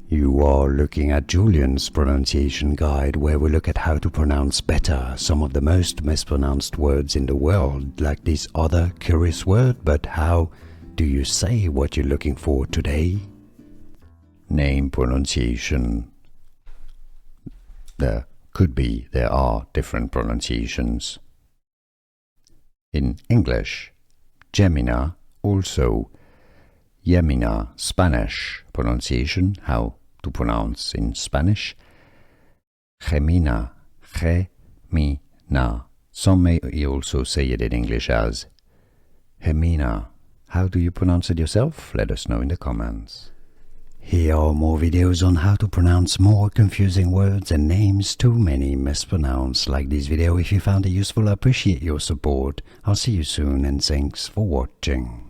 You are looking at Julian's pronunciation guide, where we look at how to pronounce better some of the most mispronounced words in the world, like this other curious word. But how do you say what you're looking for today? Name pronunciation. There are different pronunciations. In English, Jemina, also Jemina, Spanish pronunciation, how to pronounce in Spanish. Jemina, Jemina. Some may also say it in English as Jemina. How do you pronounce it yourself? Let us know in the comments. Here are more videos on how to pronounce more confusing words and names too many mispronounced. Like this video if you found it useful. I appreciate your support. I'll see you soon and thanks for watching.